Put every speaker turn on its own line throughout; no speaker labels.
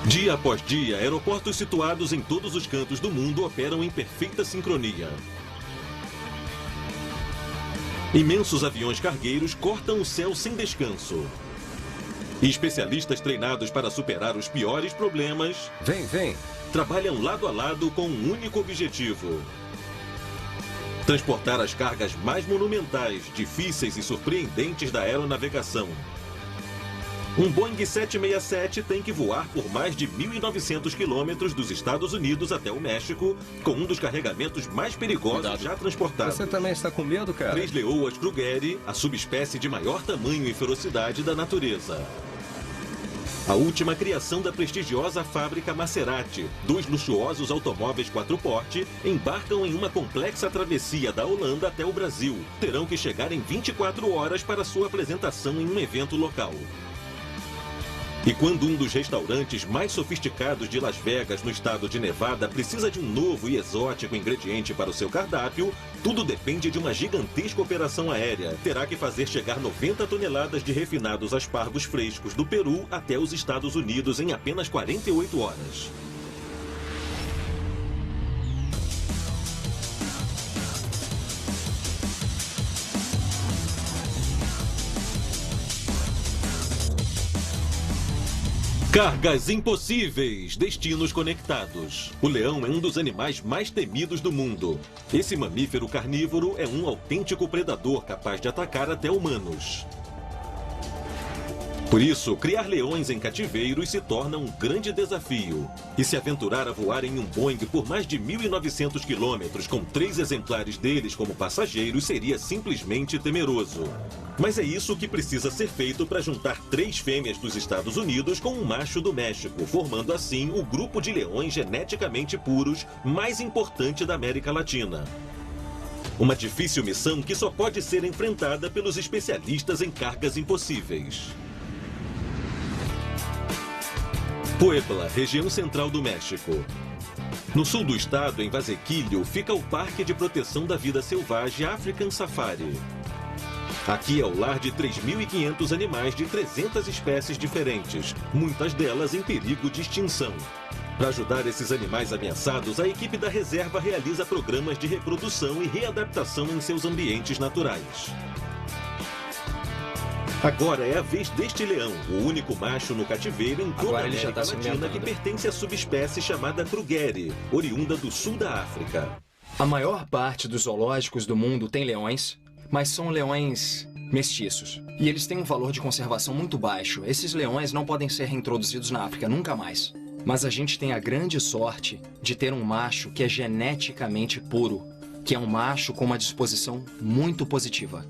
Dia após dia, aeroportos situados em todos os cantos do mundo operam em perfeita sincronia. Imensos aviões cargueiros cortam o céu sem descanso. E especialistas treinados para superar os piores problemas...
Vem.
Trabalham lado a lado com um único objetivo: transportar as cargas mais monumentais, difíceis e surpreendentes da aeronavegação. Um Boeing 767 tem que voar por mais de 1.900 quilômetros dos Estados Unidos até o México, com um dos carregamentos mais perigosos já transportados.
Você também está com medo, cara?
3 leoas Krugeri, a subespécie de maior tamanho e ferocidade da natureza. A última criação da prestigiosa fábrica Maserati, 2 luxuosos automóveis 4x, embarcam em uma complexa travessia da Holanda até o Brasil. Terão que chegar em 24 horas para sua apresentação em um evento local. E quando um dos restaurantes mais sofisticados de Las Vegas, no estado de Nevada, precisa de um novo e exótico ingrediente para o seu cardápio, tudo depende de uma gigantesca operação aérea. Terá que fazer chegar 90 toneladas de refinados aspargos frescos do Peru até os Estados Unidos em apenas 48 horas. Cargas impossíveis, destinos conectados. O leão é um dos animais mais temidos do mundo. Esse mamífero carnívoro é um autêntico predador capaz de atacar até humanos. Por isso, criar leões em cativeiros se torna um grande desafio. E se aventurar a voar em um Boeing por mais de 1.900 quilômetros com 3 exemplares deles como passageiros seria simplesmente temeroso. Mas é isso que precisa ser feito para juntar 3 fêmeas dos Estados Unidos com um macho do México, formando assim o grupo de leões geneticamente puros mais importante da América Latina. Uma difícil missão que só pode ser enfrentada pelos especialistas em cargas impossíveis. Puebla, região central do México. No sul do estado, em Vasequilho, fica o Parque de Proteção da Vida Selvagem African Safari. Aqui é o lar de 3.500 animais de 300 espécies diferentes, muitas delas em perigo de extinção. Para ajudar esses animais ameaçados, a equipe da reserva realiza programas de reprodução e readaptação em seus ambientes naturais. Agora é a vez deste leão, o único macho no cativeiro em toda a América Latina que pertence à subespécie chamada Krugeri, oriunda do sul da África.
A maior parte dos zoológicos do mundo tem leões, mas são leões mestiços. E eles têm um valor de conservação muito baixo. Esses leões não podem ser reintroduzidos na África nunca mais. Mas a gente tem a grande sorte de ter um macho que é geneticamente puro, que é um macho com uma disposição muito positiva.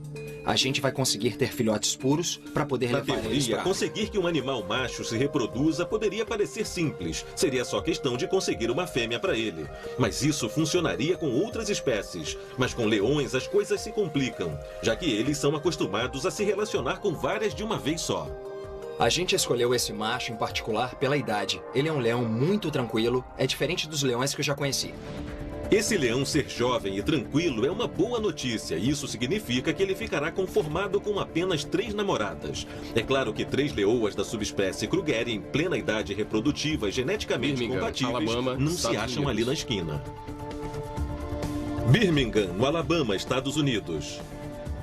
A gente vai conseguir ter filhotes puros para poder levar eles para...
conseguir que um animal macho se reproduza poderia parecer simples. Seria só questão de conseguir uma fêmea para ele. Mas isso funcionaria com outras espécies. Mas com leões as coisas se complicam, já que eles são acostumados a se relacionar com várias de uma vez só.
A gente escolheu esse macho em particular pela idade. Ele é um leão muito tranquilo, é diferente dos leões que eu já conheci.
Esse leão ser jovem e tranquilo é uma boa notícia. Isso significa que ele ficará conformado com apenas 3 namoradas. É claro que 3 leoas da subespécie Krugeri em plena idade reprodutiva e geneticamente compatíveis
Alabama,
não se acham ali na esquina. Birmingham, no Alabama, Estados Unidos.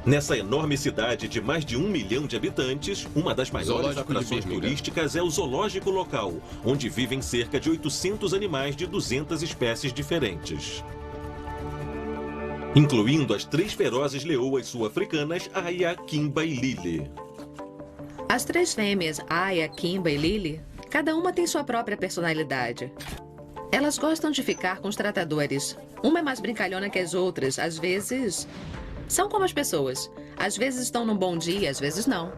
Nessa enorme cidade de mais de 1 milhão de habitantes, uma das maiores atrações turísticas é o zoológico local, onde vivem cerca de 800 animais de 200 espécies diferentes. Incluindo as 3 ferozes leoas sul-africanas, Aya, Kimba e Lily.
As 3 fêmeas, Aya, Kimba e Lily, cada uma tem sua própria personalidade. Elas gostam de ficar com os tratadores. Uma é mais brincalhona que as outras, às vezes... São como as pessoas. Às vezes estão num bom dia, às vezes não.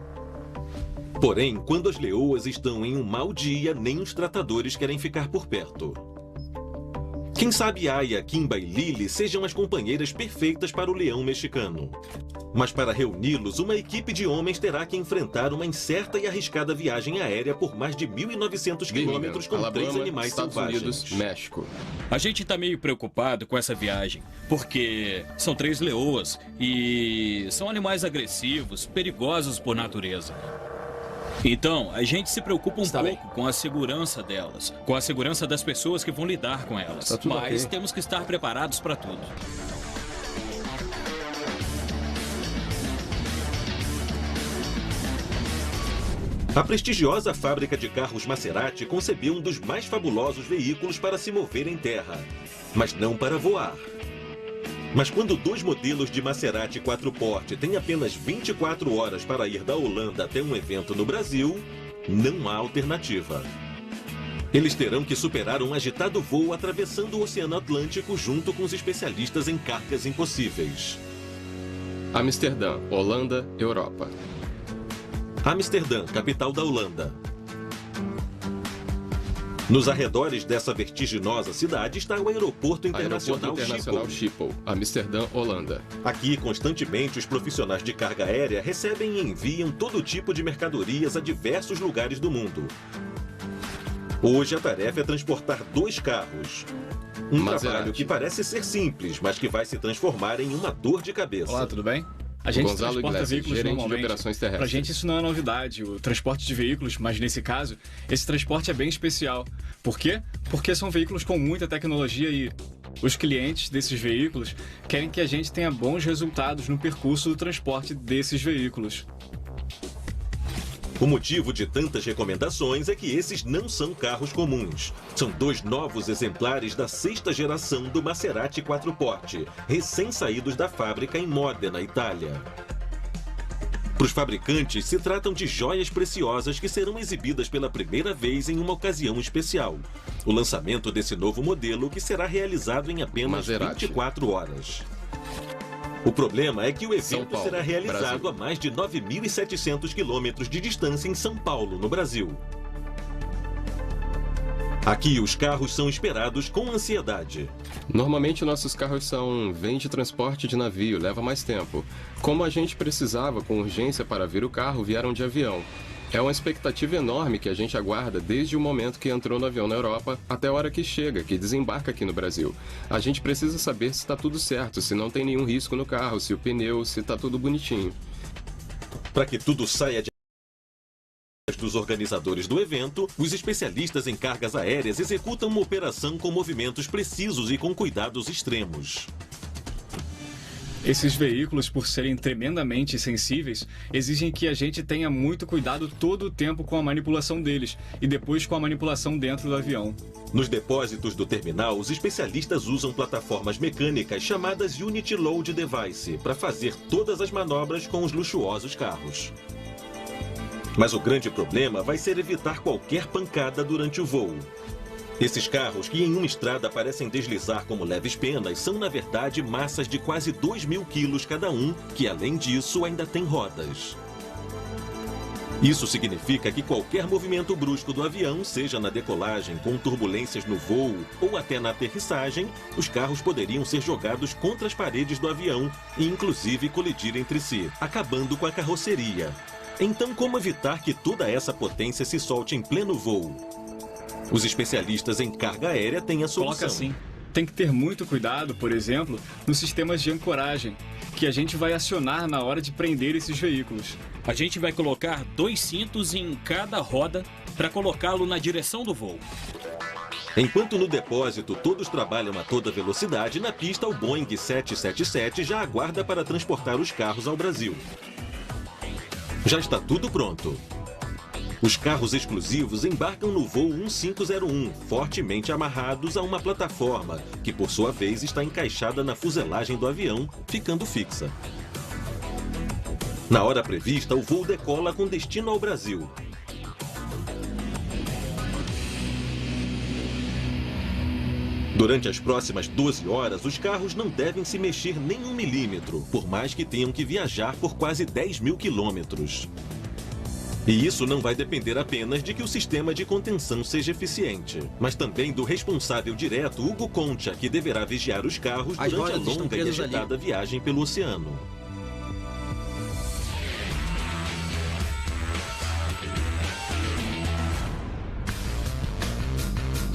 Porém, quando as leoas estão em um mau dia, nem os tratadores querem ficar por perto. Quem sabe Aya, Kimba e Lily sejam as companheiras perfeitas para o leão mexicano. Mas para reuni-los, uma equipe de homens terá que enfrentar uma incerta e arriscada viagem aérea por mais de 1.900 quilômetros com
Alabama,
3 animais
Estados
selvagens.
Unidos, México.
A gente tá meio preocupado com essa viagem, porque são 3 leoas e são animais agressivos, perigosos por natureza. Então, a gente se preocupa um
Está bem.
pouco com a segurança delas, com a segurança das pessoas que vão lidar com elas.
Tá tudo
Mas
ok.
temos que estar preparados para tudo.
A prestigiosa fábrica de carros Maserati concebeu um dos mais fabulosos veículos para se mover em terra, mas não para voar. Mas quando dois modelos de Maserati 4porte têm apenas 24 horas para ir da Holanda até um evento no Brasil, não há alternativa. Eles terão que superar um agitado voo atravessando o Oceano Atlântico junto com os especialistas em cargas impossíveis.
Amsterdã, Holanda, Europa.
Amsterdã, capital da Holanda. Nos arredores dessa vertiginosa cidade está o Aeroporto Internacional Schiphol.
Schiphol, Amsterdã, Holanda.
Aqui, constantemente, os profissionais de carga aérea recebem e enviam todo tipo de mercadorias a diversos lugares do mundo. Hoje, a tarefa é transportar 2 carros. Um
Maserati.
trabalho que parece ser simples, mas que vai se transformar em uma dor de cabeça.
Olá, tudo bem? A gente
Gonzalo
transporta
Iglesias,
veículos
gerente de
normalmente.
operações terrestres.
Pra gente isso não é novidade, o transporte de veículos, mas nesse caso, esse transporte é bem especial. Por quê? Porque são veículos com muita tecnologia e os clientes desses veículos querem que a gente tenha bons resultados no percurso do transporte desses veículos.
O motivo de tantas recomendações é que esses não são carros comuns. São 2 novos exemplares da 6ª geração do Maserati 4porte, recém-saídos da fábrica em Modena, Itália. Para os fabricantes, se tratam de joias preciosas que serão exibidas pela primeira vez em uma ocasião especial. O lançamento desse novo modelo que será realizado em apenas
Maserati.
24 horas. O problema é que o
São
evento
Paulo,
será realizado
Brasil.
a mais de 9.700 quilômetros de distância em São Paulo, no Brasil. Aqui, os carros são esperados com ansiedade.
Normalmente nossos carros vêm de transporte de navio, leva mais tempo. Como a gente precisava com urgência para vir o carro, vieram de avião. É uma expectativa enorme que a gente aguarda desde o momento que entrou no avião na Europa até a hora que chega, que desembarca aqui no Brasil. A gente precisa saber se está tudo certo, se não tem nenhum risco no carro, se o pneu, se está tudo bonitinho.
Para que tudo saia de dos organizadores do evento, os especialistas em cargas aéreas executam uma operação com movimentos precisos e com cuidados extremos.
Esses veículos, por serem tremendamente sensíveis, exigem que a gente tenha muito cuidado todo o tempo com a manipulação deles e depois com a manipulação dentro do avião.
Nos depósitos do terminal, os especialistas usam plataformas mecânicas chamadas Unity Load Device para fazer todas as manobras com os luxuosos carros. Mas o grande problema vai ser evitar qualquer pancada durante o voo. Esses carros, que em uma estrada parecem deslizar como leves penas, são na verdade massas de quase 2.000 quilos cada um, que além disso ainda tem rodas. Isso significa que qualquer movimento brusco do avião, seja na decolagem, com turbulências no voo ou até na aterrissagem, os carros poderiam ser jogados contra as paredes do avião e inclusive colidir entre si, acabando com a carroceria. Então, como evitar que toda essa potência se solte em pleno voo? Os especialistas em carga aérea têm a solução.
Coloca assim. Tem que ter muito cuidado, por exemplo, nos sistemas de ancoragem, que a gente vai acionar na hora de prender esses veículos.
A gente vai colocar 2 cintos em cada roda para colocá-lo na direção do voo.
Enquanto no depósito todos trabalham a toda velocidade, na pista o Boeing 777 já aguarda para transportar os carros ao Brasil. Já está tudo pronto. Os carros exclusivos embarcam no voo 1501, fortemente amarrados a uma plataforma, que por sua vez está encaixada na fuselagem do avião, ficando fixa. Na hora prevista, o voo decola com destino ao Brasil. Durante as próximas 12 horas, os carros não devem se mexer nem 1 milímetro, por mais que tenham que viajar por quase 10.000 quilômetros. E isso não vai depender apenas de que o sistema de contenção seja eficiente, mas também do responsável direto, Hugo Concha, que deverá vigiar os carros
As
durante a
rodas estão
longa e
presas
agitada viagem pelo oceano.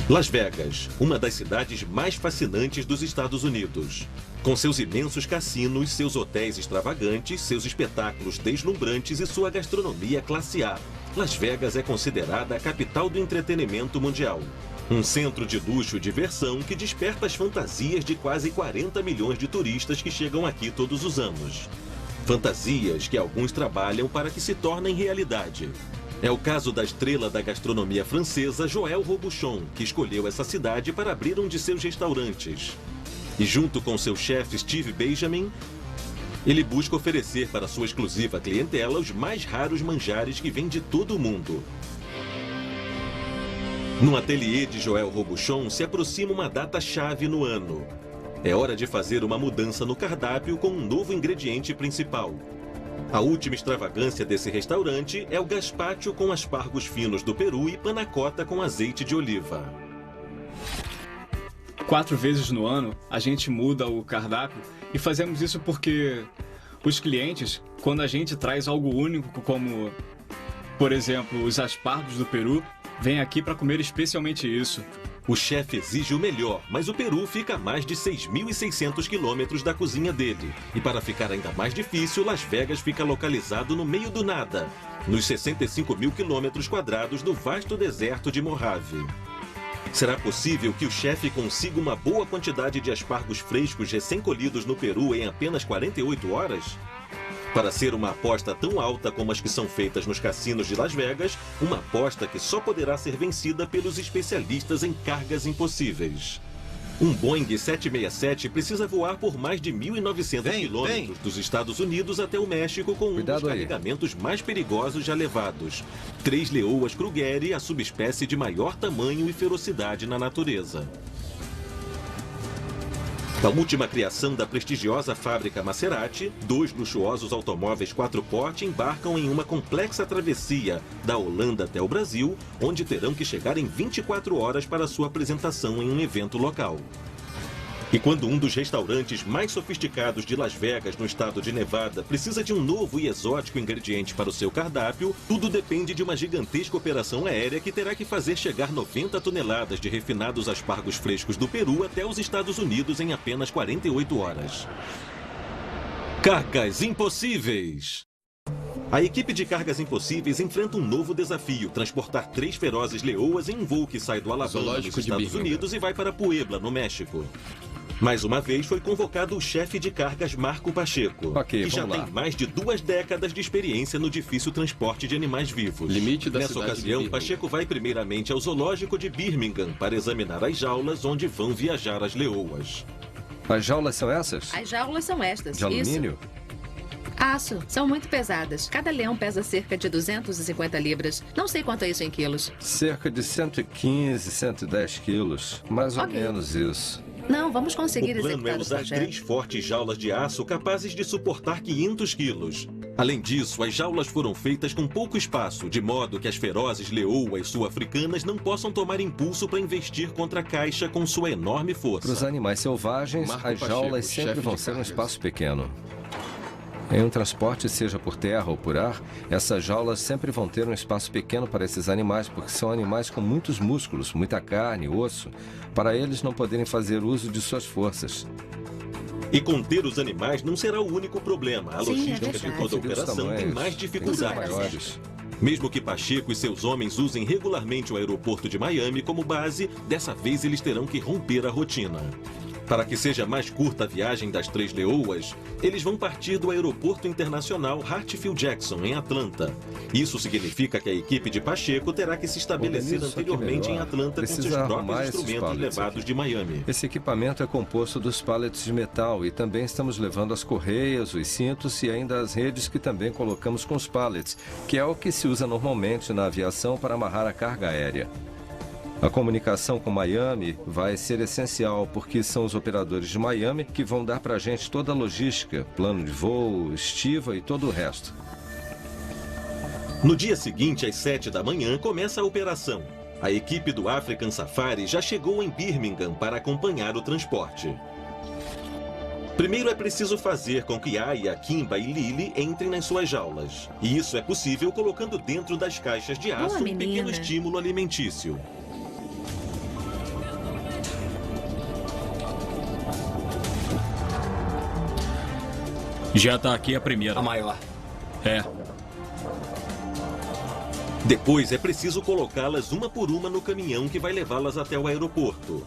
Las Vegas, uma das cidades mais fascinantes dos Estados Unidos. Com seus imensos cassinos, seus hotéis extravagantes, seus espetáculos deslumbrantes e sua gastronomia classe A. Las Vegas é considerada a capital do entretenimento mundial. Um centro de luxo e diversão que desperta as fantasias de quase 40 milhões de turistas que chegam aqui todos os anos. Fantasias que alguns trabalham para que se tornem realidade. É o caso da estrela da gastronomia francesa Joël Robuchon, que escolheu essa cidade para abrir um de seus restaurantes. E junto com seu chefe Steve Benjamin, ele busca oferecer para sua exclusiva clientela os mais raros manjares que vêm de todo o mundo. No ateliê de Joël Robuchon se aproxima uma data-chave no ano. É hora de fazer uma mudança no cardápio com um novo ingrediente principal. A última extravagância desse restaurante é o gazpacho com aspargos finos do Peru e panacota com azeite de oliva.
4 vezes no ano, a gente muda o cardápio e fazemos isso porque os clientes, quando a gente traz algo único como, por exemplo, os aspargos do Peru, vêm aqui para comer especialmente isso.
O chefe exige o melhor, mas o Peru fica a mais de 6.600 quilômetros da cozinha dele. E para ficar ainda mais difícil, Las Vegas fica localizado no meio do nada, nos 65 mil quilômetros quadrados do vasto deserto de Mojave. Será possível que o chefe consiga uma boa quantidade de aspargos frescos recém-colhidos no Peru em apenas 48 horas? Para ser uma aposta tão alta como as que são feitas nos cassinos de Las Vegas, uma aposta que só poderá ser vencida pelos especialistas em cargas impossíveis. Um Boeing 767 precisa voar por mais de 1.900 quilômetros dos Estados Unidos até o México com um dos carregamentos mais perigosos já levados. 3 leoas Krugeri, a subespécie de maior tamanho e ferocidade na natureza. A última criação da prestigiosa fábrica Maserati, 2 luxuosos automóveis 4x embarcam em uma complexa travessia da Holanda até o Brasil, onde terão que chegar em 24 horas para sua apresentação em um evento local. E quando um dos restaurantes mais sofisticados de Las Vegas, no estado de Nevada, precisa de um novo e exótico ingrediente para o seu cardápio, tudo depende de uma gigantesca operação aérea que terá que fazer chegar 90 toneladas de refinados aspargos frescos do Peru até os Estados Unidos em apenas 48 horas. Cargas impossíveis! A equipe de Cargas Impossíveis enfrenta um novo desafio: transportar 3 ferozes leoas em um voo que sai do Alabama, nos Estados Unidos, e vai para Puebla, no México. Mais uma vez foi convocado o chefe de cargas Marco Pacheco, que já tem mais de 2 décadas de experiência no difícil transporte de animais vivos. Nessa ocasião, Pacheco vai primeiramente ao zoológico de Birmingham para examinar as jaulas onde vão viajar as leoas.
As jaulas são essas?
As jaulas são estas.
De alumínio?
Aço. São muito pesadas. Cada leão pesa cerca de 250 libras. Não sei quanto é isso em quilos.
Cerca de 115, 110 quilos. Mais ou menos isso.
Não, vamos conseguir executar
o plano é usar 3 fortes jaulas de aço capazes de suportar 500 quilos. Além disso, as jaulas foram feitas com pouco espaço, de modo que as ferozes leoas sul-africanas não possam tomar impulso para investir contra a caixa com sua enorme força.
Para os animais selvagens, as jaulas sempre vão ser um espaço pequeno. Em um transporte, seja por terra ou por ar, essas jaulas sempre vão ter um espaço pequeno para esses animais, porque são animais com muitos músculos, muita carne, osso, para eles não poderem fazer uso de suas forças.
E conter os animais não será o único problema. A logística de toda a operação tem mais dificuldades. Mesmo que Pacheco e seus homens usem regularmente o aeroporto de Miami como base, dessa vez eles terão que romper a rotina. Para que seja mais curta a viagem das 3 leoas, eles vão partir do aeroporto internacional Hartsfield-Jackson, em Atlanta. Isso significa que a equipe de Pacheco terá que se estabelecer anteriormente em Atlanta com seus próprios instrumentos levados de Miami.
Esse equipamento é composto dos pallets de metal e também estamos levando as correias, os cintos e ainda as redes que também colocamos com os pallets, que é o que se usa normalmente na aviação para amarrar a carga aérea. A comunicação com Miami vai ser essencial, porque são os operadores de Miami que vão dar para a gente toda a logística, plano de voo, estiva e todo o resto.
No dia seguinte, às 7 da manhã, começa a operação. A equipe do African Safari já chegou em Birmingham para acompanhar o transporte. Primeiro é preciso fazer com que Aya, Kimba e Lily entrem nas suas jaulas. E isso é possível colocando dentro das caixas de aço um pequeno estímulo alimentício.
Já tá aqui a primeira.
A maior.
É.
Depois é preciso colocá-las uma por uma no caminhão que vai levá-las até o aeroporto.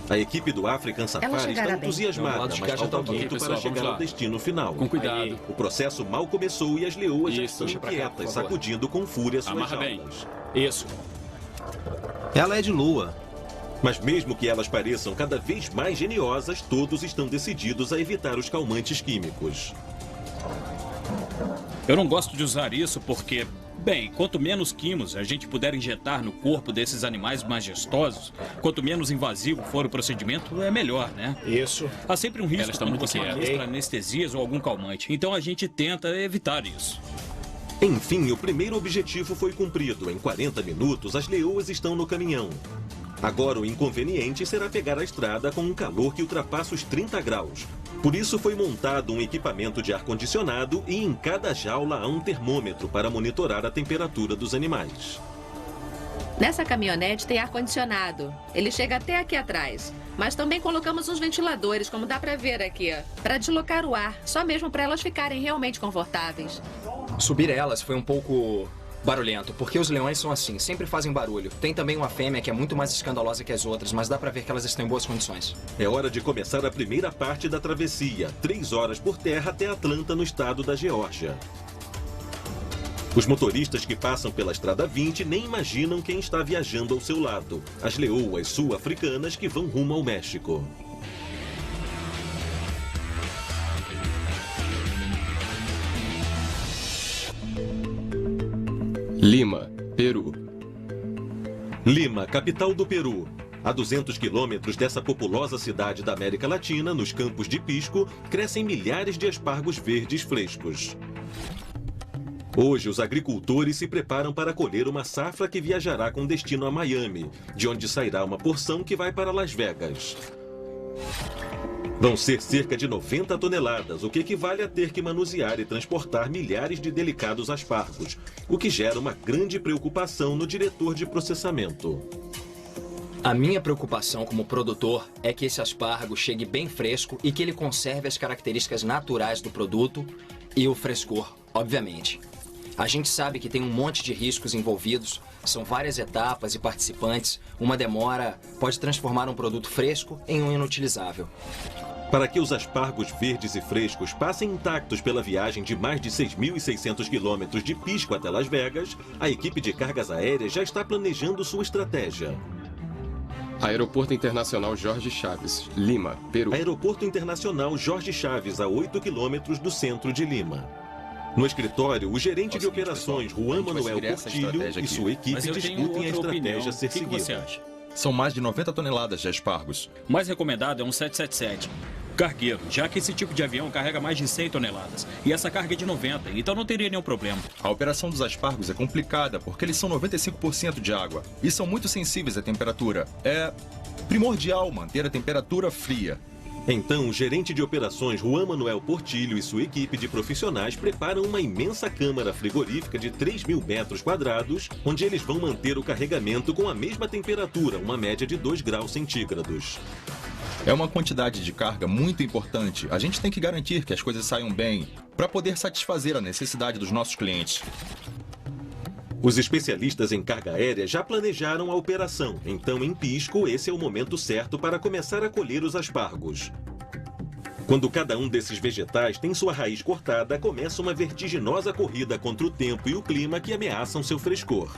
A equipe do African Safari está entusiasmada, mas falta muito para chegar ao destino final.
Com cuidado.
O processo mal começou e as leoas já estão inquietas, sacudindo com fúria suas jaulas.
Isso.
Ela é de lua.
Mas mesmo que elas pareçam cada vez mais geniosas, todos estão decididos a evitar os calmantes químicos.
Eu não gosto de usar isso porque, bem, quanto menos químicos a gente puder injetar no corpo desses animais majestosos, quanto menos invasivo for o procedimento, é melhor, né?
Isso.
Há sempre um risco quando você administra anestesias ou algum calmante, então a gente tenta evitar isso.
Enfim, o primeiro objetivo foi cumprido. Em 40 minutos, as leoas estão no caminhão. Agora o inconveniente será pegar a estrada com um calor que ultrapassa os 30 graus. Por isso foi montado um equipamento de ar-condicionado e em cada jaula há um termômetro para monitorar a temperatura dos animais.
Nessa caminhonete tem ar-condicionado. Ele chega até aqui atrás. Mas também colocamos uns ventiladores, como dá pra ver aqui, para deslocar o ar, só mesmo para elas ficarem realmente confortáveis.
Subir elas foi um pouco barulhento, porque os leões são assim, sempre fazem barulho. Tem também uma fêmea que é muito mais escandalosa que as outras, mas dá pra ver que elas estão em boas condições.
É hora de começar a primeira parte da travessia, 3 horas por terra até Atlanta, no estado da Geórgia. Os motoristas que passam pela Estrada 20 nem imaginam quem está viajando ao seu lado. As leoas sul-africanas que vão rumo ao México.
Lima, Peru.
Lima, capital do Peru. A 200 quilômetros dessa populosa cidade da América Latina, nos campos de Pisco, crescem milhares de aspargos verdes frescos. Hoje, os agricultores se preparam para colher uma safra que viajará com destino a Miami, de onde sairá uma porção que vai para Las Vegas. Vão ser cerca de 90 toneladas, o que equivale a ter que manusear e transportar milhares de delicados aspargos, o que gera uma grande preocupação no diretor de processamento.
A minha preocupação como produtor é que esse aspargo chegue bem fresco e que ele conserve as características naturais do produto e o frescor, obviamente. A gente sabe que tem um monte de riscos envolvidos, são várias etapas e participantes. Uma demora pode transformar um produto fresco em um inutilizável.
Para que os aspargos verdes e frescos passem intactos pela viagem de mais de 6.600 quilômetros de Pisco até Las Vegas, a equipe de cargas aéreas já está planejando sua estratégia.
Aeroporto Internacional Jorge Chaves, Lima, Peru.
Aeroporto Internacional Jorge Chaves, a 8 quilômetros do centro de Lima. No escritório, o gerente de operações, Juan Manuel Portilho, e sua equipe discutem a estratégia a ser seguida.
O que você acha?
São mais de 90 toneladas de aspargos.
O mais recomendado é um 777. Cargueiro, já que esse tipo de avião carrega mais de 100 toneladas. E essa carga é de 90, então não teria nenhum problema.
A operação dos aspargos é complicada porque eles são 95% de água e são muito sensíveis à temperatura. É primordial manter a temperatura fria.
Então, o gerente de operações, Juan Manuel Portilho, e sua equipe de profissionais preparam uma imensa câmara frigorífica de 3.000 metros quadrados, onde eles vão manter o carregamento com a mesma temperatura, uma média de 2 graus centígrados.
É uma quantidade de carga muito importante. A gente tem que garantir que as coisas saiam bem para poder satisfazer a necessidade dos nossos clientes.
Os especialistas em carga aérea já planejaram a operação, então em Pisco esse é o momento certo para começar a colher os aspargos. Quando cada um desses vegetais tem sua raiz cortada, começa uma vertiginosa corrida contra o tempo e o clima que ameaçam seu frescor.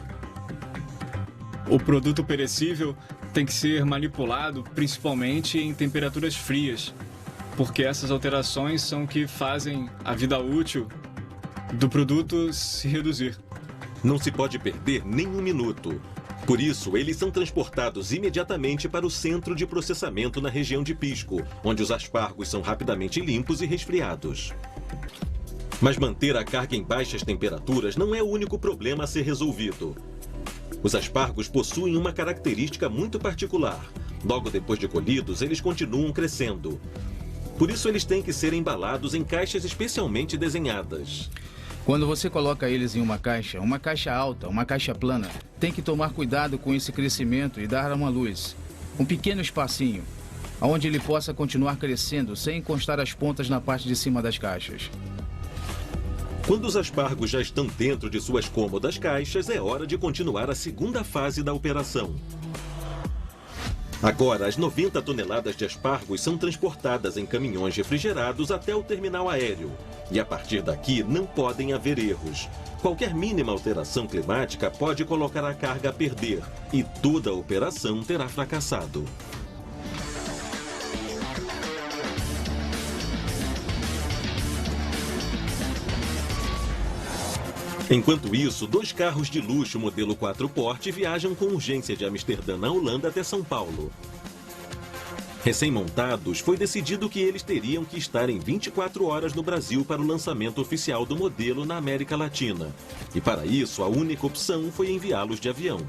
O produto perecível tem que ser manipulado principalmente em temperaturas frias, porque essas alterações são que fazem a vida útil do produto se reduzir.
Não se pode perder nem um minuto. Por isso, eles são transportados imediatamente para o centro de processamento na região de Pisco, onde os aspargos são rapidamente limpos e resfriados. Mas manter a carga em baixas temperaturas não é o único problema a ser resolvido. Os aspargos possuem uma característica muito particular. Logo depois de colhidos, eles continuam crescendo. Por isso, eles têm que ser embalados em caixas especialmente desenhadas.
Quando você coloca eles em uma caixa alta, uma caixa plana, tem que tomar cuidado com esse crescimento e dar uma luz, um pequeno espacinho, onde ele possa continuar crescendo sem encostar as pontas na parte de cima das caixas.
Quando os aspargos já estão dentro de suas cômodas caixas, é hora de continuar a segunda fase da operação. Agora, as 90 toneladas de aspargos são transportadas em caminhões refrigerados até o terminal aéreo. E a partir daqui não podem haver erros. Qualquer mínima alteração climática pode colocar a carga a perder e toda a operação terá fracassado. Enquanto isso, 2 carros de luxo modelo 4-porte viajam com urgência de Amsterdã, na Holanda, até São Paulo. Recém-montados, foi decidido que eles teriam que estar em 24 horas no Brasil para o lançamento oficial do modelo na América Latina. E para isso, a única opção foi enviá-los de avião.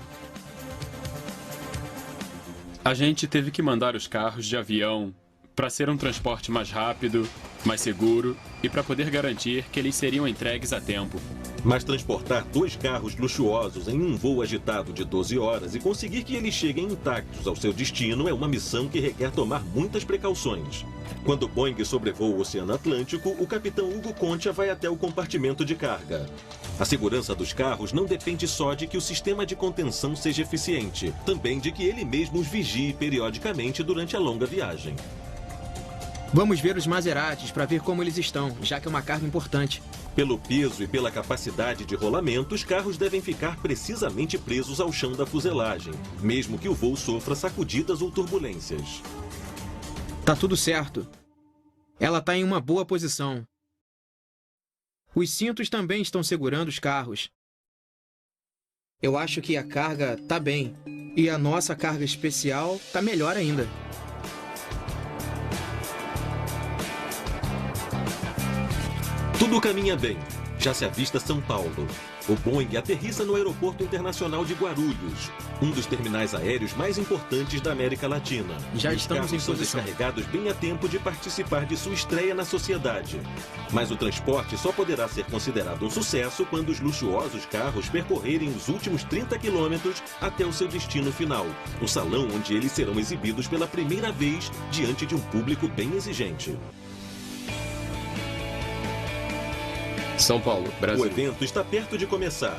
A gente teve que mandar os carros de avião para ser um transporte mais rápido, mais seguro e para poder garantir que eles seriam entregues a tempo.
Mas transportar 2 carros luxuosos em um voo agitado de 12 horas e conseguir que eles cheguem intactos ao seu destino é uma missão que requer tomar muitas precauções. Quando o Boeing sobrevoa o Oceano Atlântico, o capitão Hugo Concha vai até o compartimento de carga. A segurança dos carros não depende só de que o sistema de contenção seja eficiente, também de que ele mesmo os vigie periodicamente durante a longa viagem.
Vamos ver os Maseratis para ver como eles estão, já que é uma carga importante.
Pelo peso e pela capacidade de rolamento, os carros devem ficar precisamente presos ao chão da fuselagem, mesmo que o voo sofra sacudidas ou turbulências.
Tá tudo certo. Ela tá em uma boa posição. Os cintos também estão segurando os carros. Eu acho que a carga tá bem. E a nossa carga especial tá melhor ainda.
Tudo caminha bem. Já se avista São Paulo. O Boeing aterrissa no Aeroporto Internacional de Guarulhos, um dos terminais aéreos mais importantes da América Latina.
Já estamos em
são
posição.
descarregados bem a tempo de participar de sua estreia na sociedade. Mas o transporte só poderá ser considerado um sucesso quando os luxuosos carros percorrerem os últimos 30 quilômetros até o seu destino final, o salão onde eles serão exibidos pela primeira vez diante de um público bem exigente.
São Paulo, Brasil.
O evento está perto de começar.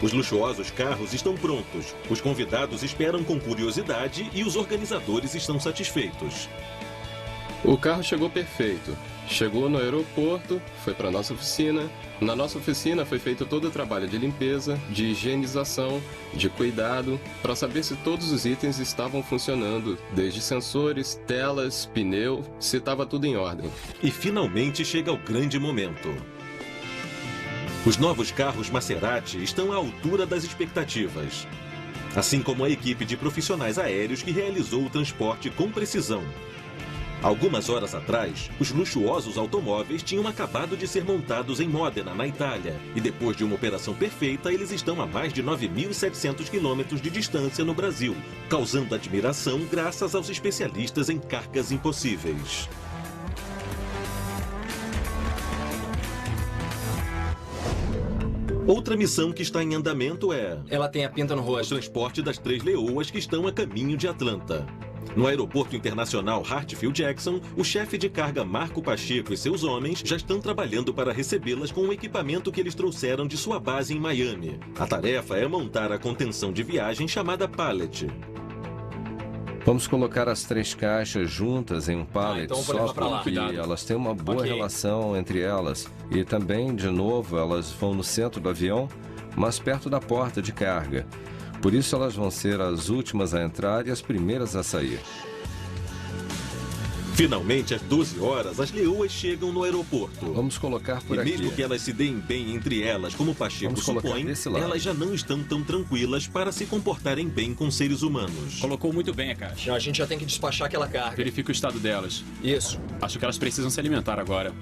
Os luxuosos carros estão prontos, os convidados esperam com curiosidade e os organizadores estão satisfeitos.
O carro chegou perfeito. Chegou no aeroporto, foi para nossa oficina. Na nossa oficina foi feito todo o trabalho de limpeza, de higienização, de cuidado, para saber se todos os itens estavam funcionando, desde sensores, telas, pneu, se estava tudo em ordem.
E finalmente chega o grande momento. Os novos carros Maserati estão à altura das expectativas, assim como a equipe de profissionais aéreos que realizou o transporte com precisão. Algumas horas atrás, os luxuosos automóveis tinham acabado de ser montados em Modena, na Itália, e depois de uma operação perfeita, eles estão a mais de 9.700 quilômetros de distância no Brasil, causando admiração graças aos especialistas em cargas impossíveis. Outra missão que está em andamento é...
Ela tem a pinta no
o
rosto.
transporte das 3 leoas que estão a caminho de Atlanta. No aeroporto internacional Hartsfield Jackson, o chefe de carga Marco Pacheco e seus homens já estão trabalhando para recebê-las com o equipamento que eles trouxeram de sua base em Miami. A tarefa é montar a contenção de viagem chamada pallet.
Vamos colocar as 3 caixas juntas em um pallet,
então vou
só
levar pra lá.
porque
Cuidado.
elas têm uma boa
Ok.
relação entre elas. E também, de novo, elas vão no centro do avião, mas perto da porta de carga. Por isso elas vão ser as últimas a entrar e as primeiras a sair.
Finalmente, às 12 horas, as leoas chegam no aeroporto.
Vamos colocar por
E
aqui.
mesmo que elas se deem bem entre elas, como Pacheco
Vamos colocar
supõe,
desse lado.
elas já não estão tão tranquilas para se comportarem bem com seres humanos.
Colocou muito bem a caixa.
A gente já tem que despachar aquela carga.
Verifica o estado delas.
Isso.
Acho que elas precisam se alimentar agora.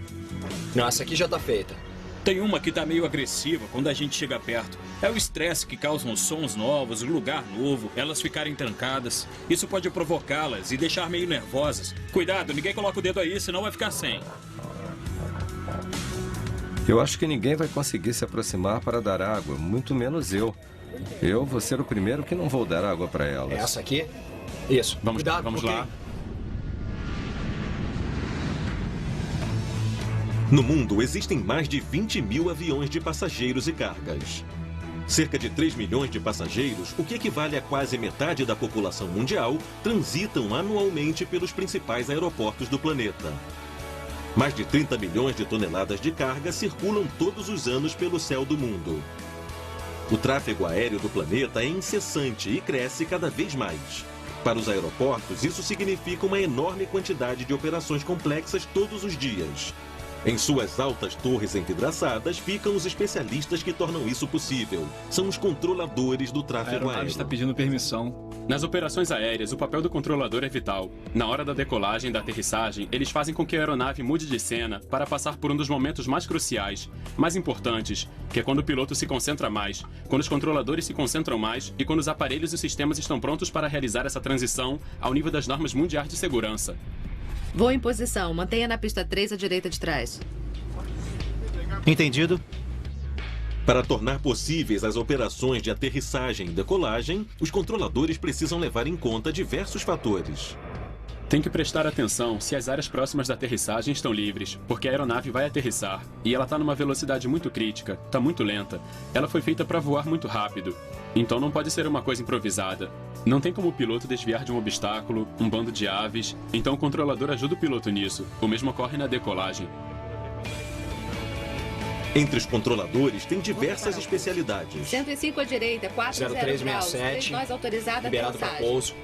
Não, essa aqui já tá feita.
Tem uma que tá meio agressiva quando a gente chega perto. É o estresse que causam os sons novos, o lugar novo, elas ficarem trancadas. Isso pode provocá-las e deixar meio nervosas. Cuidado, ninguém coloca o dedo aí, senão vai ficar sem.
Eu acho que ninguém vai conseguir se aproximar para dar água, muito menos eu. Eu vou ser o primeiro que não vou dar água para elas.
Essa aqui? Isso.
Vamos
Cuidado,
lá.
ok.
No mundo, existem mais de 20 mil aviões de passageiros e cargas. Cerca de 3 milhões de passageiros, o que equivale a quase metade da população mundial, transitam anualmente pelos principais aeroportos do planeta. Mais de 30 milhões de toneladas de carga circulam todos os anos pelo céu do mundo. O tráfego aéreo do planeta é incessante e cresce cada vez mais. Para os aeroportos, isso significa uma enorme quantidade de operações complexas todos os dias. Em suas altas torres envidraçadas ficam os especialistas que tornam isso possível. São os controladores do
A
tráfego
aeronave
aéreo.
está pedindo permissão.
Nas operações aéreas, o papel do controlador é vital. Na hora da decolagem e da aterrissagem, eles fazem com que a aeronave mude de cena para passar por um dos momentos mais cruciais, mais importantes, que é quando o piloto se concentra mais, quando os controladores se concentram mais e quando os aparelhos e os sistemas estão prontos para realizar essa transição ao nível das normas mundiais de segurança.
Vou em posição. Mantenha na pista 3 à direita de trás.
Entendido.
Para tornar possíveis as operações de aterrissagem e decolagem, os controladores precisam levar em conta diversos fatores.
Tem que prestar atenção se as áreas próximas da aterrissagem estão livres, porque a aeronave vai aterrissar e ela está numa velocidade muito crítica, está muito lenta. Ela foi feita para voar muito rápido, então não pode ser uma coisa improvisada. Não tem como o piloto desviar de um obstáculo, um bando de aves, então o controlador ajuda o piloto nisso. O mesmo ocorre na decolagem.
Entre os controladores tem diversas especialidades.
105 à direita, 40 graus. 3 nós autorizada a
liberado para pouso.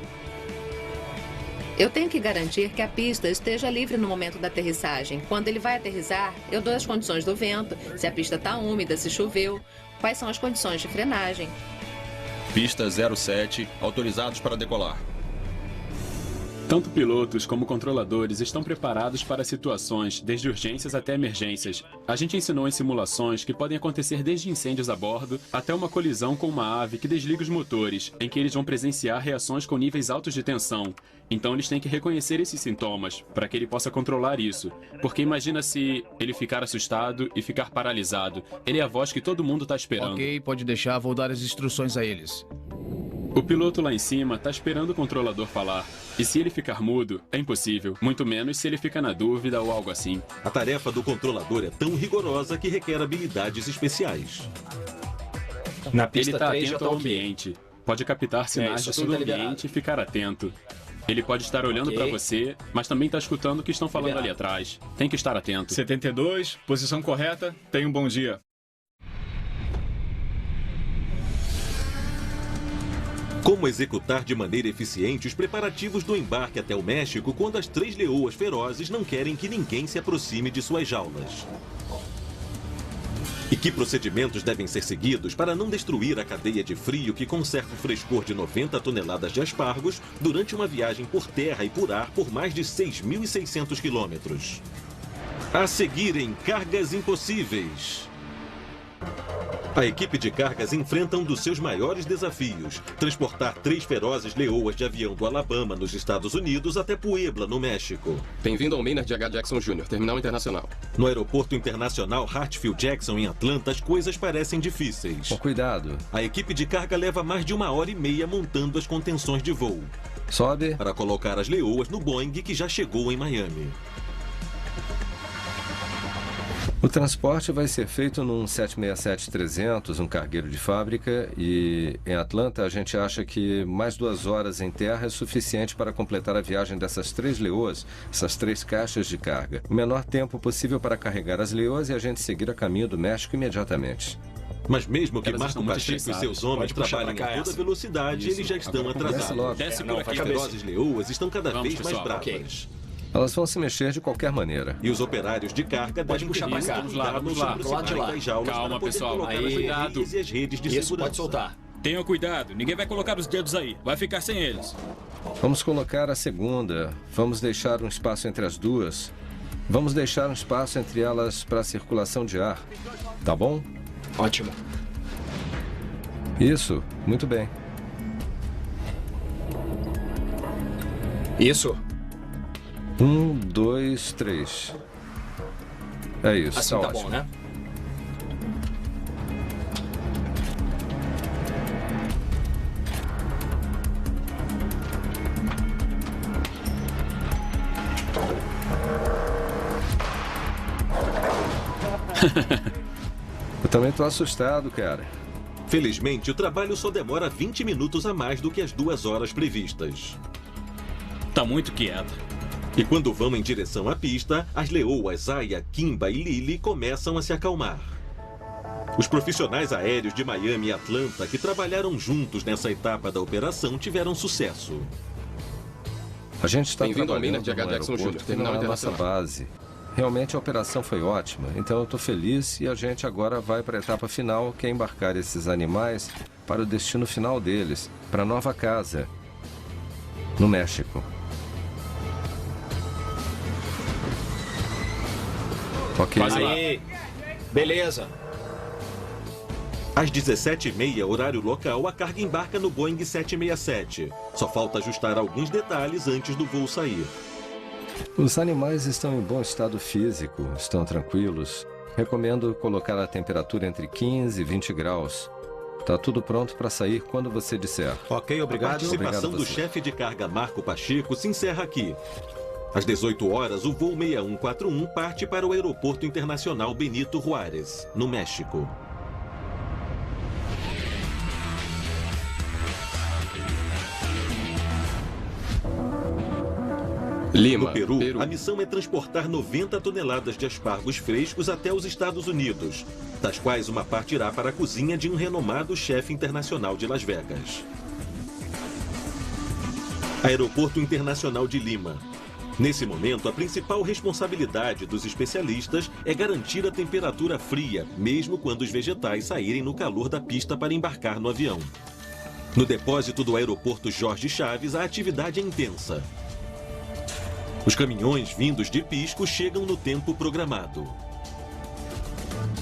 Eu tenho que garantir que a pista esteja livre no momento da aterrissagem. Quando ele vai aterrissar, eu dou as condições do vento, se a pista está úmida, se choveu, quais são as condições de frenagem.
Pista 07, autorizados para decolar.
Tanto pilotos como controladores estão preparados para situações, desde urgências até emergências. A gente ensinou em simulações que podem acontecer desde incêndios a bordo até uma colisão com uma ave que desliga os motores, em que eles vão presenciar reações com níveis altos de tensão. Então eles têm que reconhecer esses sintomas, para que ele possa controlar isso. Porque imagina se ele ficar assustado e ficar paralisado. Ele é a voz que todo mundo está esperando.
Ok, pode deixar, vou dar as instruções a eles.
O piloto lá em cima está esperando o controlador falar. E se ele ficar mudo, é impossível. Muito menos se ele fica na dúvida ou algo assim.
A tarefa do controlador é tão rigorosa que requer habilidades especiais.
Na pista
ele está
3 já
atento
tá
ao
ok.
ambiente. Pode captar sinais
isso
de
sim
todo o
tá liberado.
ambiente e ficar atento. Ele pode estar olhando
Ok.
para você, mas também está escutando o que estão falando
Liberado.
ali atrás. Tem que estar atento.
72, posição correta, tenha um bom dia.
Como executar de maneira eficiente os preparativos do embarque até o México quando as 3 leoas ferozes não querem que ninguém se aproxime de suas jaulas? E que procedimentos devem ser seguidos para não destruir a cadeia de frio que conserva o frescor de 90 toneladas de aspargos durante uma viagem por terra e por ar por mais de 6.600 quilômetros? A seguirem, cargas impossíveis. A equipe de cargas enfrenta um dos seus maiores desafios: transportar 3 ferozes leoas de avião do Alabama, nos Estados Unidos, até Puebla, no México.
Bem-vindo ao Maynard H. Jackson Jr., Terminal Internacional.
No aeroporto internacional Hartsfield Jackson, em Atlanta, as coisas parecem difíceis.
Com cuidado.
A equipe de carga leva mais de 1h30 montando as contenções de voo.
Sobe.
Para colocar as leoas no Boeing que já chegou em Miami.
O transporte vai ser feito num 767-300, um cargueiro de fábrica, e em Atlanta a gente acha que mais 2 horas em terra é suficiente para completar a viagem dessas 3 leoas, essas 3 caixas de carga. O menor tempo possível para carregar as leoas e a gente seguir a caminho do México imediatamente.
Mas mesmo que
Elas
Marco
estão muito
Pacheco e
estressadas.
seus homens
Pode puxar
trabalhem
pra cá
a toda
essa.
velocidade,
Isso.
eles já estão
Agora
Desce
atrasados.
logo.
Desce
Não,
por
vai
As
aqui.
cabeça.
ferozes leoas estão cada
Vamos,
vez mais
pessoal.
bravas.
Ok.
Elas vão se mexer de qualquer maneira.
E os operários de carga
Pode
devem
puxar
ter
pra
muito
cá.
cuidado
Vamos
ao
lá,
se
pro lado de
aproximarem
lá.
das jaulas
Calma,
para poder
pessoal.
colocar
Aí.
as
Cuidado.
correias e as redes de
Isso,
segurança.
pode soltar.
Tenham cuidado, ninguém vai colocar os dedos aí. Vai ficar sem eles.
Vamos colocar a segunda. Vamos deixar um espaço entre as duas. Vamos deixar um espaço entre elas para a circulação de ar. Tá bom?
Ótimo.
Isso. Muito bem.
Isso.
1, 2, 3. É isso.
Assim tá
ótimo.
bom, né?
Eu também tô assustado, cara.
Felizmente, o trabalho só demora 20 minutos a mais do que as 2 horas previstas.
Tá muito quieta.
E quando vão em direção à pista, as leoas Aya, Kimba e Lily começam a se acalmar. Os profissionais aéreos de Miami e Atlanta que trabalharam juntos nessa etapa da operação tiveram sucesso.
A gente está
Bem-vindo ao
trabalhando
Miller de H.
no
Jackson
aeroporto,
Jr., terminal
na nossa
internacional.
base. Realmente a operação foi ótima, então eu estou feliz e a gente agora vai para a etapa final, que é embarcar esses animais para o destino final deles, para a nova casa, no México. Ok.
Aí, beleza.
Às 17h30, horário local, a carga embarca no Boeing 767. Só falta ajustar alguns detalhes antes do voo sair.
Os animais estão em bom estado físico, estão tranquilos. Recomendo colocar a temperatura entre 15 e 20 graus. Tá tudo pronto para sair quando você disser.
Ok, obrigado.
A participação
Obrigado
do
você.
chefe de carga Marco Pacheco se encerra aqui. Às 18 horas, o voo 6141 parte para o Aeroporto Internacional Benito Juárez, no México.
Lima,
No Peru, a missão é transportar 90 toneladas de aspargos frescos até os Estados Unidos, das quais uma parte irá para a cozinha de um renomado chefe internacional de Las Vegas. Aeroporto Internacional de Lima. Nesse momento, a principal responsabilidade dos especialistas é garantir a temperatura fria, mesmo quando os vegetais saírem no calor da pista para embarcar no avião. No depósito do aeroporto Jorge Chaves, a atividade é intensa. Os caminhões vindos de Pisco chegam no tempo programado.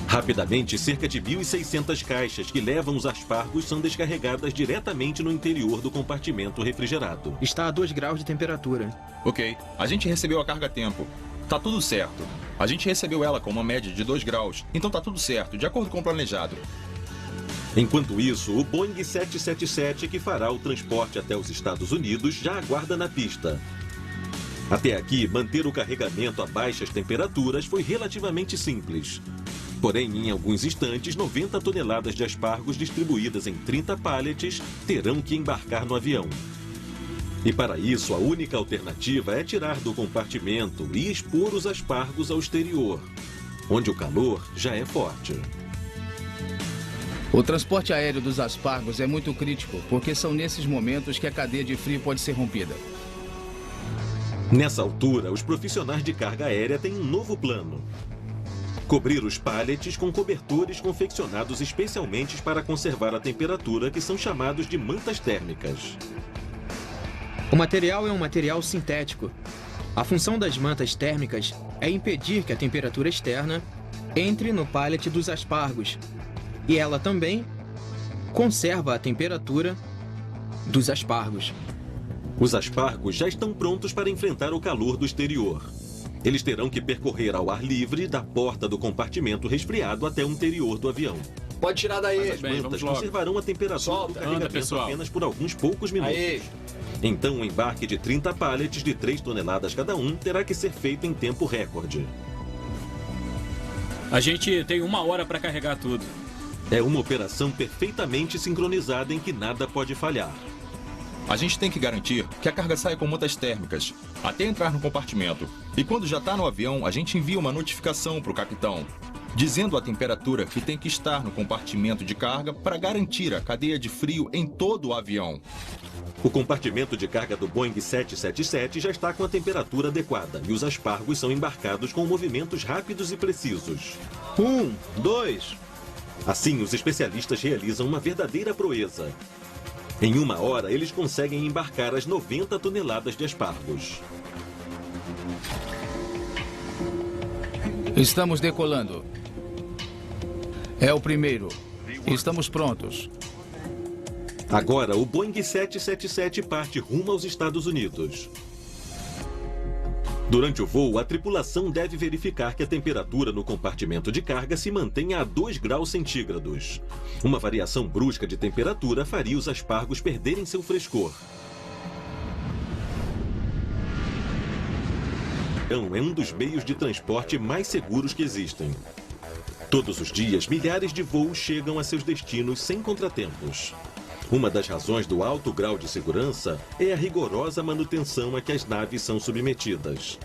Rapidamente, cerca de 1.600 caixas que levam os aspargos são descarregadas diretamente no interior do compartimento refrigerado.
Está a 2 graus de temperatura.
Ok, a gente recebeu a carga a tempo. Tá tudo certo. A gente recebeu ela com uma média de 2 graus, então tá tudo certo, de acordo com o planejado.
Enquanto isso, o Boeing 777, que fará o transporte até os Estados Unidos, já aguarda na pista. Até aqui, manter o carregamento a baixas temperaturas foi relativamente simples. Porém, em alguns instantes, 90 toneladas de aspargos distribuídas em 30 pallets terão que embarcar no avião. E para isso, a única alternativa é tirar do compartimento e expor os aspargos ao exterior, onde o calor já é forte.
O transporte aéreo dos aspargos é muito crítico, porque são nesses momentos que a cadeia de frio pode ser rompida.
Nessa altura, os profissionais de carga aérea têm um novo plano. Cobrir os pallets com cobertores confeccionados especialmente para conservar a temperatura, que são chamados de mantas térmicas.
O material é um material sintético. A função das mantas térmicas é impedir que a temperatura externa entre no pallet dos aspargos. E ela também conserva a temperatura dos aspargos.
Os aspargos já estão prontos para enfrentar o calor do exterior. Eles terão que percorrer ao ar livre da porta do compartimento resfriado até o interior do avião.
Pode tirar daí.
As mantas conservarão a temperatura do carregamento apenas por alguns poucos minutos.
Aí.
Então, o embarque de 30 pallets de 3 toneladas cada um terá que ser feito em tempo recorde.
A gente tem 1 hora para carregar tudo.
É uma operação perfeitamente sincronizada em que nada pode falhar.
A gente tem que garantir que a carga saia com mantas térmicas, até entrar no compartimento. E quando já está no avião, a gente envia uma notificação para o capitão, dizendo a temperatura que tem que estar no compartimento de carga para garantir a cadeia de frio em todo o avião.
O compartimento de carga do Boeing 777 já está com a temperatura adequada e os aspargos são embarcados com movimentos rápidos e precisos.
1, 2...
Assim, os especialistas realizam uma verdadeira proeza. Em 1 hora, eles conseguem embarcar as 90 toneladas de aspargos.
Estamos decolando. É o primeiro. Estamos prontos.
Agora, o Boeing 777 parte rumo aos Estados Unidos. Durante o voo, a tripulação deve verificar que a temperatura no compartimento de carga se mantenha a 2 graus centígrados. Uma variação brusca de temperatura faria os aspargos perderem seu frescor. É um dos meios de transporte mais seguros que existem. Todos os dias, milhares de voos chegam a seus destinos sem contratempos. Uma das razões do alto grau de segurança é a rigorosa manutenção a que as naves são submetidas.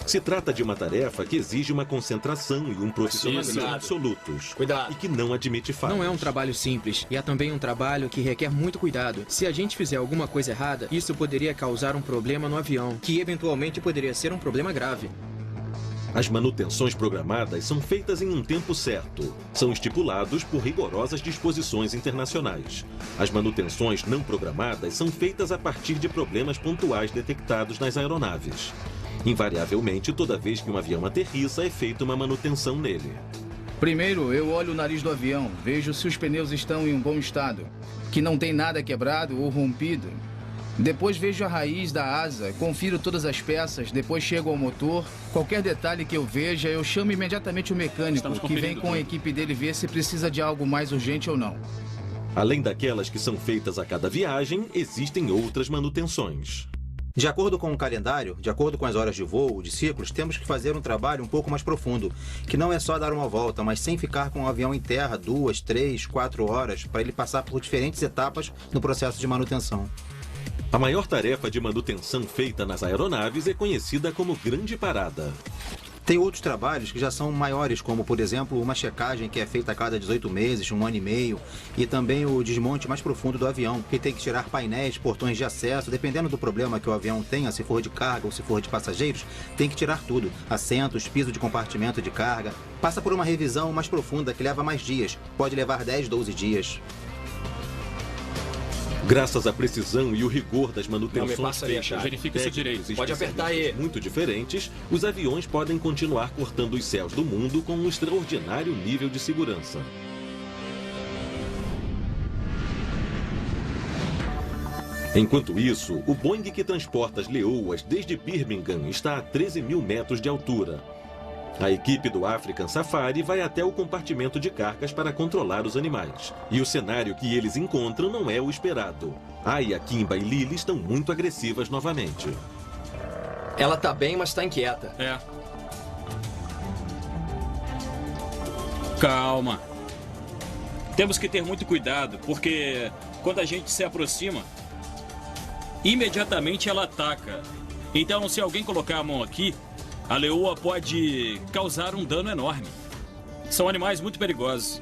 Se trata de uma tarefa que exige uma concentração e um profissionalismo absolutos.
Cuidado.
E que não admite falhas.
Não é um trabalho simples, e é também um trabalho que requer muito cuidado. Se a gente fizer alguma coisa errada, isso poderia causar um problema no avião, que eventualmente poderia ser um problema grave.
As manutenções programadas são feitas em um tempo certo. São estipulados por rigorosas disposições internacionais. As manutenções não programadas são feitas a partir de problemas pontuais detectados nas aeronaves. Invariavelmente, toda vez que um avião aterrissa, é feita uma manutenção nele.
Primeiro, eu olho o nariz do avião, vejo se os pneus estão em um bom estado, que não tem nada quebrado ou rompido. Depois vejo a raiz da asa, confiro todas as peças, depois chego ao motor. Qualquer detalhe que eu veja, eu chamo imediatamente o mecânico, que vem com a equipe dele ver se precisa de algo mais urgente ou não.
Além daquelas que são feitas a cada viagem, existem outras manutenções.
De acordo com o calendário, de acordo com as horas de voo, de ciclos, temos que fazer um trabalho um pouco mais profundo, que não é só dar uma volta, mas sem ficar com o avião em terra 2, 3, 4 horas, para ele passar por diferentes etapas no processo de manutenção.
A maior tarefa de manutenção feita nas aeronaves é conhecida como grande parada.
Tem outros trabalhos que já são maiores, como, por exemplo, uma checagem que é feita a cada 18 meses, 1 ano e meio, e também o desmonte mais profundo do avião, que tem que tirar painéis, portões de acesso, dependendo do problema que o avião tenha, se for de carga ou se for de passageiros, tem que tirar tudo, assentos, piso de compartimento de carga. Passa por uma revisão mais profunda que leva mais dias, pode levar 10, 12 dias.
Graças à precisão e o rigor das manutenções
feitas,
verifica isso direito.
Pode apertar aí.
Muito diferentes, os aviões podem continuar cortando os céus do mundo com um extraordinário nível de segurança. Enquanto isso, o Boeing que transporta as leoas desde Birmingham está a 13 mil metros de altura. A equipe do African Safari vai até o compartimento de cargas para controlar os animais. E o cenário que eles encontram não é o esperado. Aya, Kimba e Lily estão muito agressivas novamente.
Ela tá bem, mas tá inquieta.
É. Calma. Temos que ter muito cuidado, porque quando a gente se aproxima, imediatamente ela ataca. Então, se alguém colocar a mão aqui, a leoa pode causar um dano enorme. São animais muito perigosos.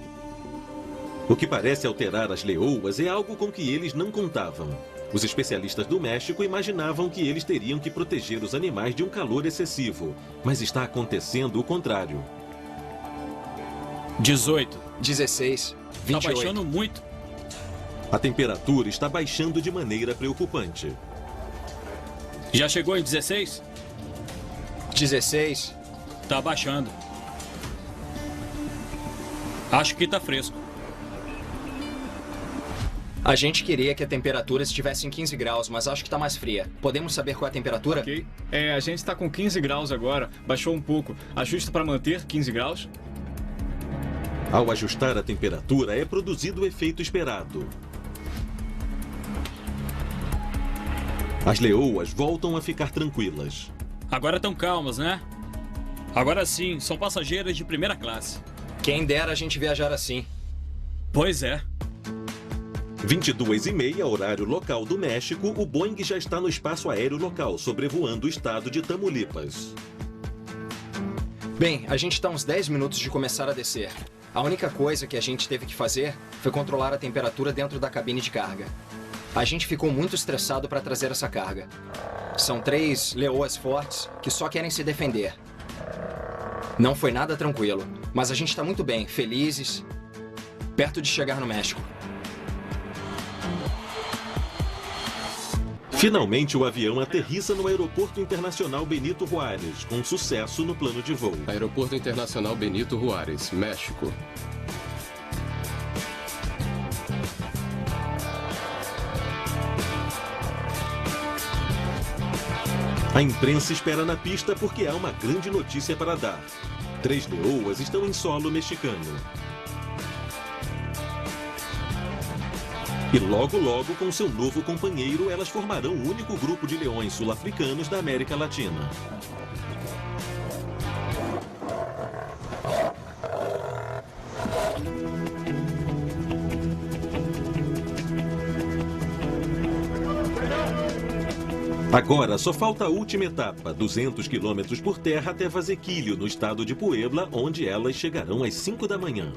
O que parece alterar as leoas é algo com que eles não contavam. Os especialistas do México imaginavam que eles teriam que proteger os animais de um calor excessivo, mas está acontecendo o contrário.
18.
16. 28.
Tá baixando muito.
A temperatura está baixando de maneira preocupante.
Já chegou em 16?
16.
Tá baixando. Acho que tá fresco.
A gente queria que a temperatura estivesse em 15 graus, mas acho que tá mais fria. Podemos saber qual é a temperatura?
Ok. A gente tá com 15 graus agora. Baixou um pouco. Ajusta para manter 15 graus?
Ao ajustar a temperatura, é produzido o efeito esperado. As leoas voltam a ficar tranquilas.
Agora estão calmas, né? Agora sim, são passageiras de primeira classe.
Quem dera a gente viajar assim.
Pois é.
22h30, horário local do México, o Boeing já está no espaço aéreo local, sobrevoando o estado de Tamaulipas.
Bem, a gente está uns 10 minutos de começar a descer. A única coisa que a gente teve que fazer foi controlar a temperatura dentro da cabine de carga. A gente ficou muito estressado para trazer essa carga. São 3 leoas fortes que só querem se defender. Não foi nada tranquilo, mas a gente está muito bem, felizes, perto de chegar no México.
Finalmente, o avião aterrissa no Aeroporto Internacional Benito Juárez, com sucesso no plano de voo.
Aeroporto Internacional Benito Juárez, México.
A imprensa espera na pista porque há uma grande notícia para dar. 3 leoas estão em solo mexicano. E logo, logo, com seu novo companheiro, elas formarão o único grupo de leões sul-africanos da América Latina. Agora só falta a última etapa, 200 quilômetros por terra até Vasequilho, no estado de Puebla, onde elas chegarão às 5 da manhã.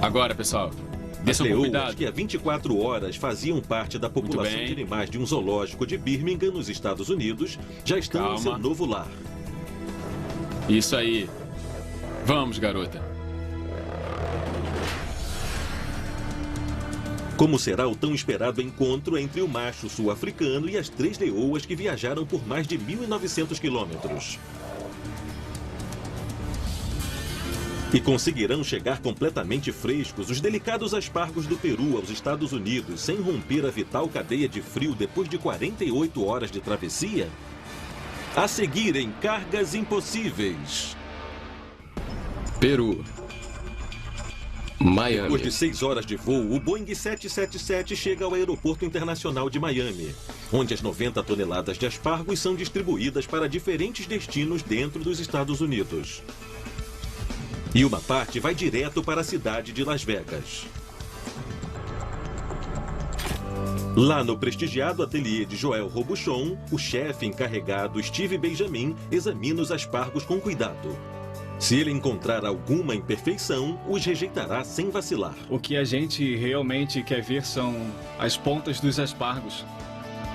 Agora, pessoal,
As
desçam com
leoas,
cuidado.
que há 24 horas faziam parte da população
bem.
de animais de um zoológico de Birmingham, nos Estados Unidos, já estão em seu
Calma.
novo lar.
Isso aí. Vamos, garota.
Como será o tão esperado encontro entre o macho sul-africano e as 3 leoas que viajaram por mais de 1.900 quilômetros? E conseguirão chegar completamente frescos os delicados aspargos do Peru aos Estados Unidos sem romper a vital cadeia de frio depois de 48 horas de travessia? A seguir em Cargas Impossíveis.
Peru. Miami.
Depois de 6 horas de voo, o Boeing 777 chega ao Aeroporto Internacional de Miami, onde as 90 toneladas de aspargos são distribuídas para diferentes destinos dentro dos Estados Unidos. E uma parte vai direto para a cidade de Las Vegas. Lá no prestigiado ateliê de Joel Robuchon, o chefe encarregado Steve Benjamin examina os aspargos com cuidado. Se ele encontrar alguma imperfeição, os rejeitará sem vacilar.
O que a gente realmente quer ver são as pontas dos aspargos.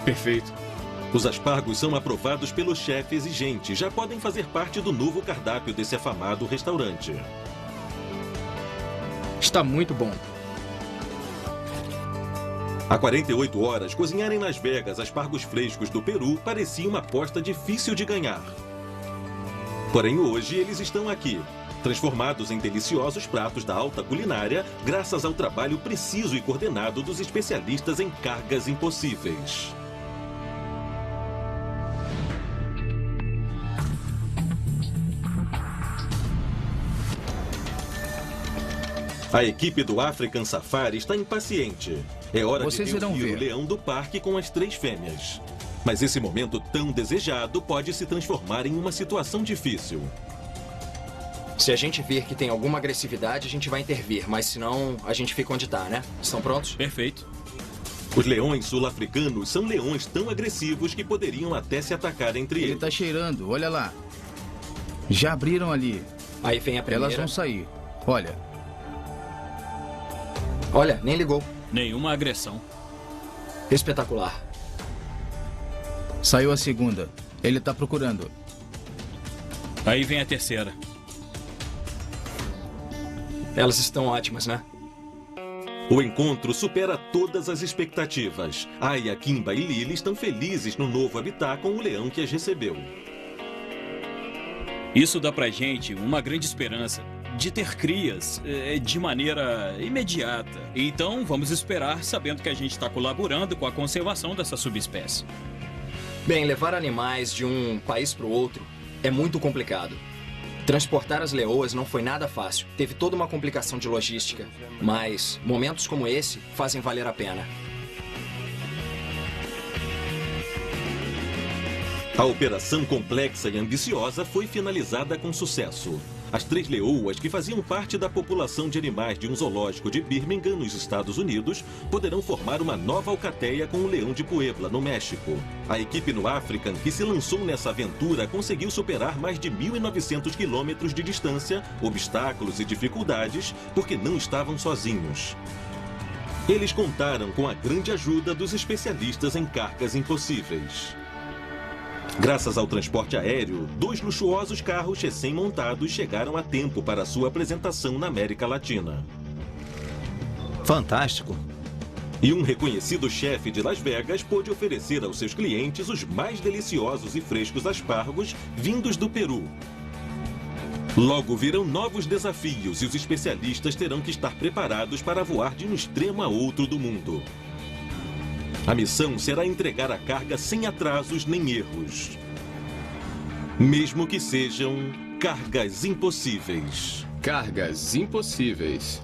Perfeito.
Os aspargos são aprovados pelo chefe exigente, já podem fazer parte do novo cardápio desse afamado restaurante.
Está muito bom.
Há 48 horas, cozinhar em Las Vegas aspargos frescos do Peru parecia uma aposta difícil de ganhar. Porém, hoje eles estão aqui, transformados em deliciosos pratos da alta culinária, graças ao trabalho preciso e coordenado dos especialistas em cargas impossíveis. A equipe do African Safari está impaciente. É hora
Vocês
de
irão
reunir
ver.
o leão do parque com as 3 fêmeas. Mas esse momento tão desejado pode se transformar em uma situação difícil.
Se a gente vir que tem alguma agressividade, a gente vai intervir, mas senão a gente fica onde tá, né? Estão prontos?
Perfeito.
Os leões sul-africanos são leões tão agressivos que poderiam até se atacar entre
Ele
eles.
tá cheirando, olha lá. Já abriram ali.
Aí vem a primeira.
Elas vão sair. Olha.
Olha, nem ligou.
Nenhuma agressão.
Espetacular.
Saiu a segunda. Ele tá procurando.
Aí vem a terceira.
Elas estão ótimas, né?
O encontro supera todas as expectativas. Aya, Kimba e Lily estão felizes no novo habitat com o leão que as recebeu.
Isso dá pra gente uma grande esperança de ter crias de maneira imediata. Então, vamos esperar sabendo que a gente está colaborando com a conservação dessa subespécie.
Bem, levar animais de um país para o outro é muito complicado. Transportar as leoas não foi nada fácil. Teve toda uma complicação de logística. Mas momentos como esse fazem valer a pena.
A operação complexa e ambiciosa foi finalizada com sucesso. As 3 leoas, que faziam parte da população de animais de um zoológico de Birmingham, nos Estados Unidos, poderão formar uma nova alcateia com o leão de Puebla, no México. A equipe no African, que se lançou nessa aventura, conseguiu superar mais de 1.900 quilômetros de distância, obstáculos e dificuldades, porque não estavam sozinhos. Eles contaram com a grande ajuda dos especialistas em cargas impossíveis. Graças ao transporte aéreo, 2 luxuosos carros recém-montados chegaram a tempo para sua apresentação na América Latina.
Fantástico.
E um reconhecido chefe de Las Vegas pôde oferecer aos seus clientes os mais deliciosos e frescos aspargos vindos do Peru. Logo virão novos desafios e os especialistas terão que estar preparados para voar de um extremo a outro do mundo. A missão será entregar a carga sem atrasos nem erros. Mesmo que sejam cargas impossíveis.
Cargas impossíveis.